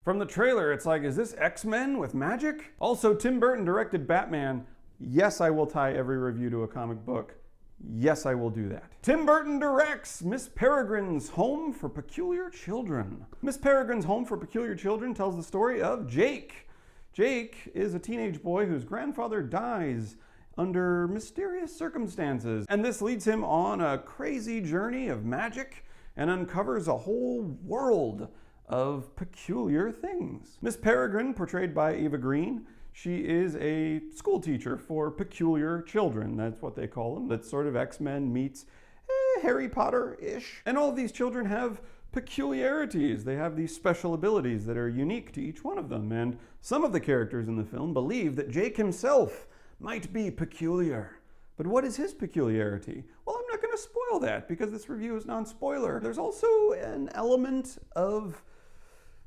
From the trailer, it's like, is this X-Men with magic? Also, Tim Burton directed Batman. Yes, I will tie every review to a comic book. Yes, I will do that. Tim Burton directs Miss Peregrine's Home for Peculiar Children. Miss Peregrine's Home for Peculiar Children tells the story of Jake. Jake is a teenage boy whose grandfather dies under mysterious circumstances, and this leads him on a crazy journey of magic and uncovers a whole world of peculiar things. Miss Peregrine, portrayed by Eva Green, she is a school teacher for peculiar children. That's what they call them. That's sort of X-Men meets Harry Potter-ish. And all of these children have peculiarities. They have these special abilities that are unique to each one of them. And some of the characters in the film believe that Jake himself might be peculiar. But what is his peculiarity? Well, I'm not going to spoil that because this review is non-spoiler. There's also an element of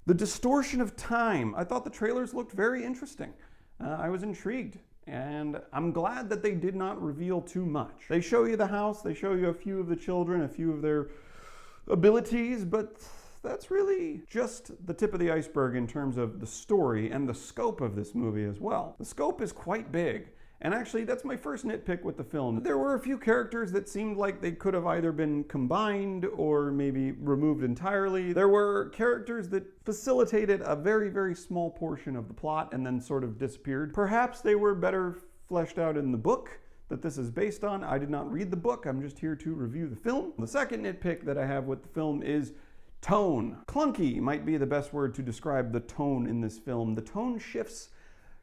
the distortion of time. I thought the trailers looked very interesting. I was intrigued, and I'm glad that they did not reveal too much. They show you the house, they show you a few of the children, a few of their abilities, but that's really just the tip of the iceberg in terms of the story and the scope of this movie as well. The scope is quite big. And actually, that's my first nitpick with the film. There were a few characters that seemed like they could have either been combined or maybe removed entirely. There were characters that facilitated a very, very small portion of the plot and then sort of disappeared. Perhaps they were better fleshed out in the book that this is based on. I did not read the book. I'm just here to review the film. The second nitpick that I have with the film is tone. Clunky might be the best word to describe the tone in this film. The tone shifts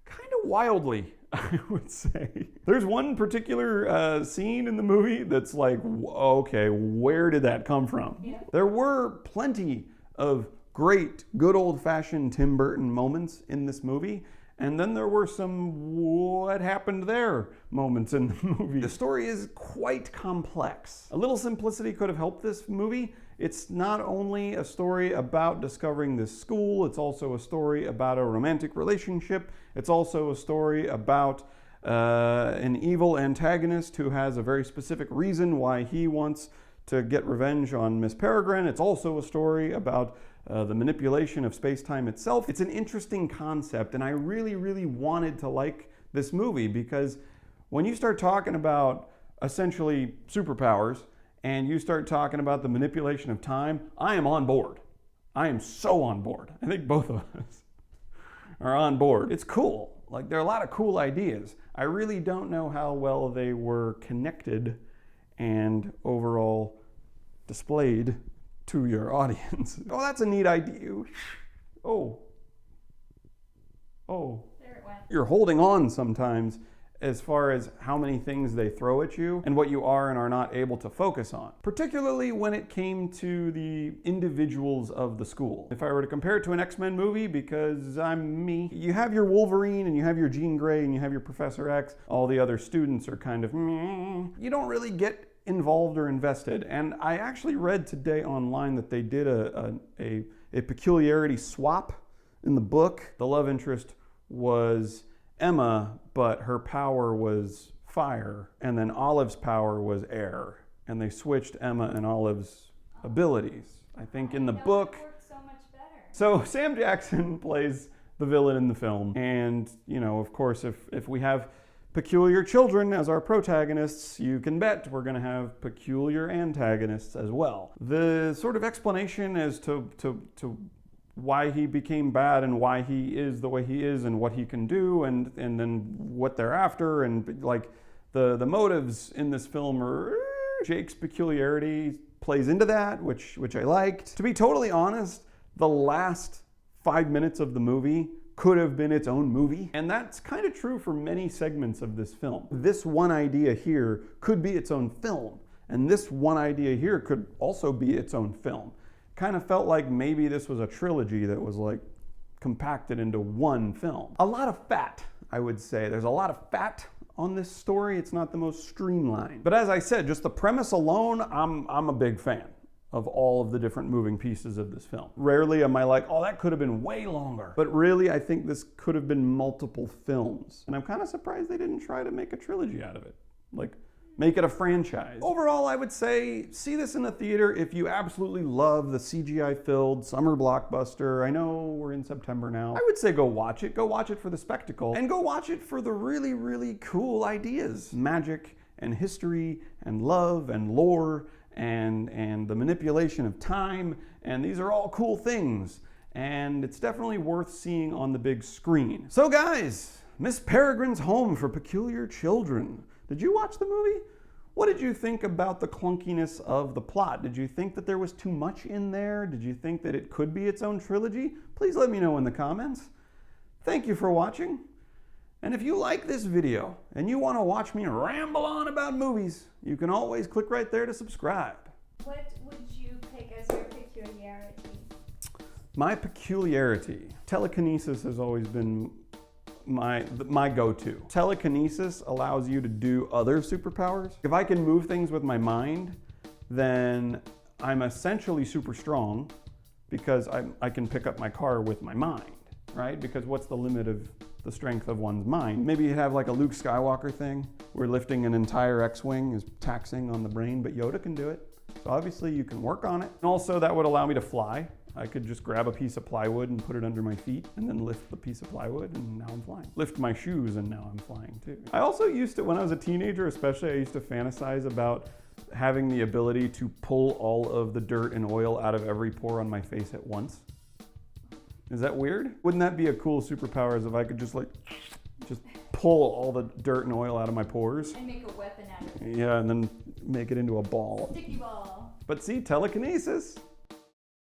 kind of wildly, I would say. There's one particular scene in the movie that's like, okay, where did that come from? Yeah. There were plenty of great, good old-fashioned Tim Burton moments in this movie, and then there were some what happened there moments in the movie. The story is quite complex. A little simplicity could have helped this movie. It's not only a story about discovering this school, it's also a story about a romantic relationship. It's also a story about an evil antagonist who has a very specific reason why he wants to get revenge on Miss Peregrine. It's also a story about the manipulation of space-time itself. It's an interesting concept, and I really, really wanted to like this movie because when you start talking about essentially superpowers, and you start talking about the manipulation of time, I am on board. I am so on board. I think both of us are on board. It's cool. Like, there are a lot of cool ideas. I really don't know how well they were connected and overall displayed to your audience. Oh, that's a neat idea. Oh. There it went. You're holding on sometimes as far as how many things they throw at you and what you are and are not able to focus on, particularly when it came to the individuals of the school. If I were to compare it to an X-Men movie, because I'm me, you have your Wolverine and you have your Jean Grey and you have your Professor X. All the other students are kind of meh. You don't really get involved or invested. And I actually read today online that they did a peculiarity swap in the book. The love interest was Emma, but her power was fire, and then Olive's power was air, and they switched Emma and Olive's abilities. I think in the book. It worked so much better. So Sam Jackson plays the villain in the film, and you know, of course, if we have peculiar children as our protagonists, you can bet we're going to have peculiar antagonists as well. The sort of explanation as to why he became bad and why he is the way he is and what he can do and then what they're after and like the motives in this film are Jake's peculiarity plays into that, which I liked. To be totally honest, the last 5 minutes of the movie could have been its own movie, and that's kind of true for many segments of this film. This one idea here could be its own film, and this one idea here could also be its own film. Kind of felt like maybe this was a trilogy that was like compacted into one film. A lot of fat, I would say. There's a lot of fat on this story. It's not the most streamlined. But as I said, just the premise alone, I'm a big fan of all of the different moving pieces of this film. Rarely am I like, oh, that could have been way longer. But really, I think this could have been multiple films. And I'm kind of surprised they didn't try to make a trilogy out of it. Like, Make it a franchise. Overall, I would say see this in the theater if you absolutely love the CGI-filled summer blockbuster. I know we're in September now. I would say go watch it. Go watch it for the spectacle. And go watch it for the really, really cool ideas. Magic and history and love and lore and the manipulation of time. And these are all cool things. And it's definitely worth seeing on the big screen. So guys, Miss Peregrine's Home for Peculiar Children. Did you watch the movie? What did you think about the clunkiness of the plot? Did you think that there was too much in there? Did you think that it could be its own trilogy? Please let me know in the comments. Thank you for watching. And if you like this video and you want to watch me ramble on about movies, you can always click right there to subscribe. What would you pick as your peculiarity? My peculiarity, telekinesis has always been my go-to. Telekinesis allows you to do other superpowers. If I can move things with my mind, then I'm essentially super strong because I can pick up my car with my mind, right? Because what's the limit of the strength of one's mind? Maybe you have like a Luke Skywalker thing where lifting an entire X-Wing is taxing on the brain, but Yoda can do it. So obviously you can work on it. And also that would allow me to fly. I could just grab a piece of plywood and put it under my feet and then lift the piece of plywood and now I'm flying. Lift my shoes and now I'm flying too. I also used to, when I was a teenager especially, I used to fantasize about having the ability to pull all of the dirt and oil out of every pore on my face at once. Is that weird? Wouldn't that be a cool superpower as if I could just pull all the dirt and oil out of my pores? And make a weapon out of it. Yeah, and then make it into a ball. Sticky ball. But see, telekinesis.